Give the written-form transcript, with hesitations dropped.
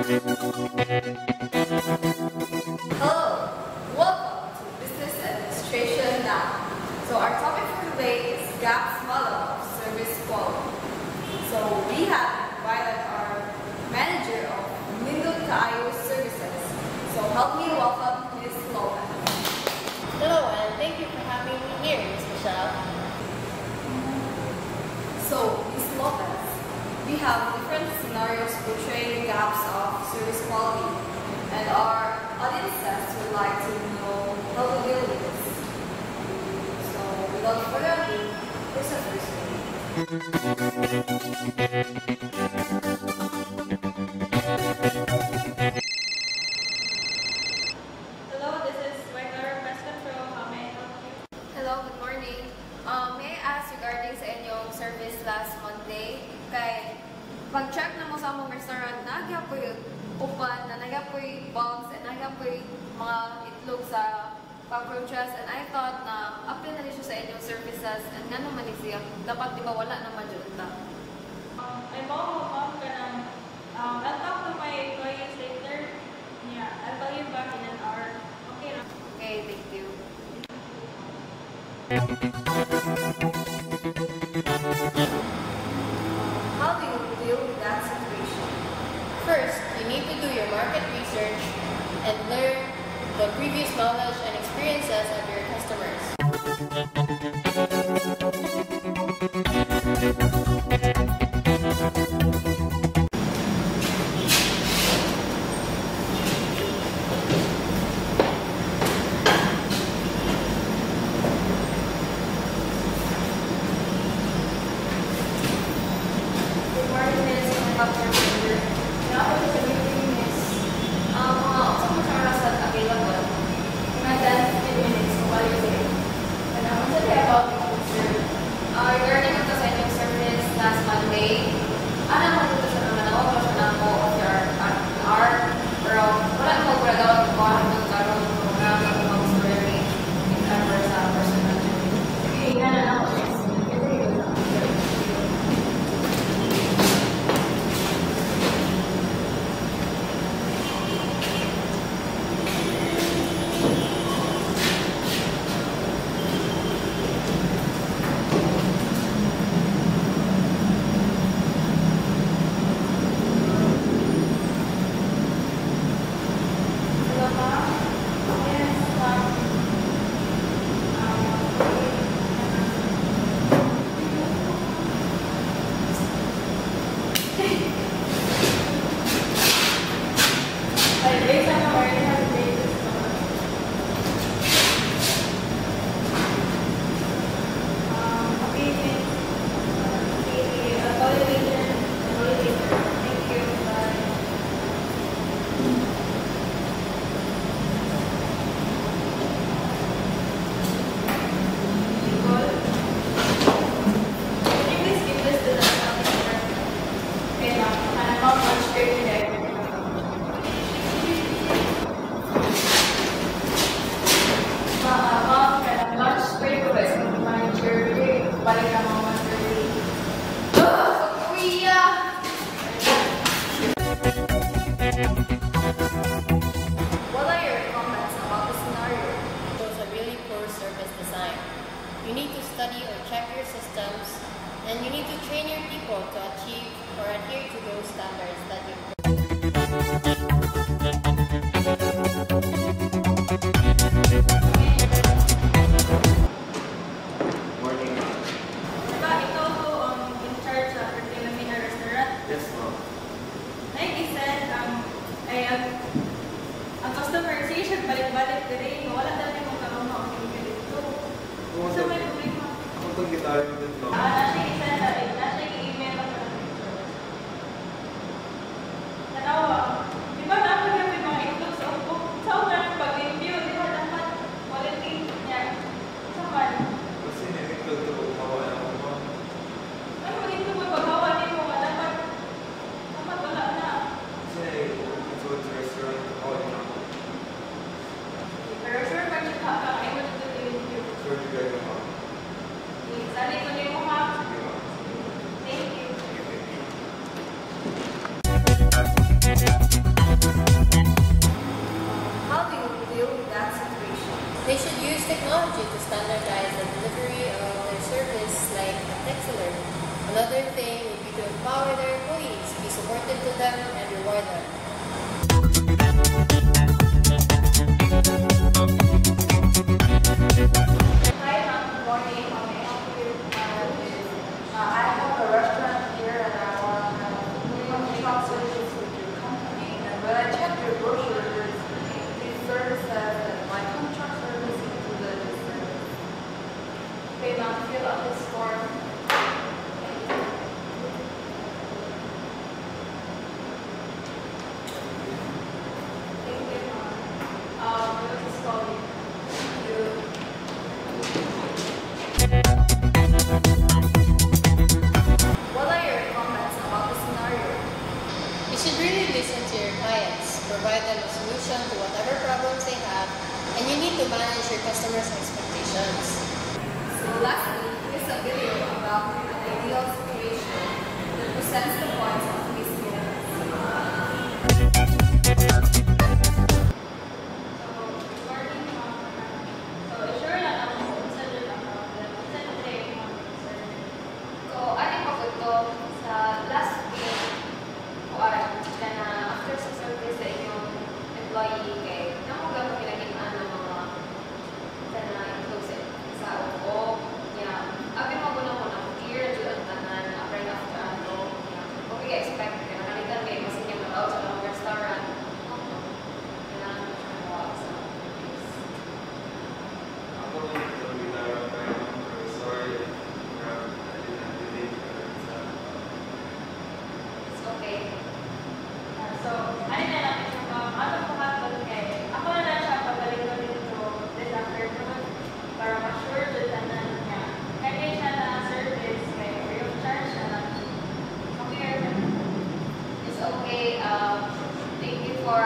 Hello, welcome to Business Administration Now. So our topic for today is GAP's model of service quality. So we have invited our manager of Lindon Kaayo Services. So help me welcome Ms. Lopez. Hello, and thank you for having me here, Ms. Michelle. So Ms. Lopez, we have different scenarios portraying gaps of service quality, and our audiences would like to know how to deal with this. So without further ado, here's our first thing. Hello, this is Regular Pest Control. How may I help you? Hello, good morning. May I ask regarding sa inyong service last Monday? Kay pag-check na mo sa among restaurant, nagya po yung upan, na nagya po yung bugs, and nagya po yung mga itlog sa cockroaches, and I thought na apply na rin siya sa inyong services, and nga naman siya, dapat di ba wala naman yun ta? I'm all mom ka ng, I'll talk to my employees later. Yeah, I'll call you back in an hour. Okay na. Okay, thank you. How do you deal with that situation? First, you need to do your market research and learn the previous knowledge and experiences of your customers. Good morning, Miss. Mga order. Nakapag sa meeting, Miss. Mga usap mo siya oras at available. Mga 10-15 minutes kung balik kayo. And I'm going to say about the sir. Regarding ito sa inyong service last Monday, ano naman ito sa naman ako? Kasi na po after an hour. Pero wala na mag-gradawag ko hanggang karoon ng program na kung mag-story if ever sa personal journey. Sige, nga na ako, Miss. Hello, ma'am. Yes, ma'am. Based on our basis. Okay, miss. Okay, I'll call you later. I'll call you later. Thank you. Bye. Nicole, can you please give this to the accounting department? Okay, ma'am. I'm not much straight today. Ma'am, can I lunch straight away? My jury, balik ang mga jury. Kuya! What are your comments about the scenario? It was a really poor service design. You need to study or check your systems, and you need to train your people to achieve or adhere to those standards that you Morning. Diba, ikaw po in charge sa Filipino restaurant. Yes, ma'am. Like I said, ang customer siya balik-balik din. Wala dati mong karong mga dito. So may problema. Ako itong gitara yung din, ma'am. Nasa i-send na rin. Nasa i-email ako ng picture. Tanawa. Di ba dapat yung may mga itlog sa upo? Sa una ng pag-review, di ba dapat quality niya? Sa man. Kasi nilingkod ko kung mawala ako, ma'am. Ano mo dito mo paghawa din mo? Dapat wala na. Kasi nilingkod sa restaurant, ako yun ako. Pero sure ba siya ka? Ay mo dito review. Sure, you guys, ma'am. Sali ko din mo ha. Sige, ma'am. you to standardize the delivery of their service like a text alert. Another thing would be to empower their employees, be supportive to them, and reward them. Hi, ma'am. Good morning. How may I help you? I have a restaurant here and I want to contract services with your company. And when I checked your brochure, there's these services and my contract service included this service. Okay, ma'am. Fill out this form. Thank you, ma'am. We'll just call you. Thank you. What are your comments about the scenario? You should really listen to your clients, provide them a solution to whatever problems they have, and you need to manage your customers' expectations. So lastly, here's a video about an ideal situation that presents the points of this minute. So, ano ko ito sa last week, na after sa service sa inyong employee kay namugang pinagitaan ng mga na inclusive sa upo niya. Abi mo na clear to ang tanan right after ano niya. Kung expect ka nakalitan kay mas niya matawag sa mga restaurant. Kailangan mo siya mawag sa place. Ako rin ito ginagawa tayo ng sorry. It's okay. So, ano na lang ito, ano po hapon kay, ako na lang siya pabalik ko dito this afternoon para ma-sure to tanan niya. Kaya siya na service kay free of charge na lang. Okay, It's okay. Thank you for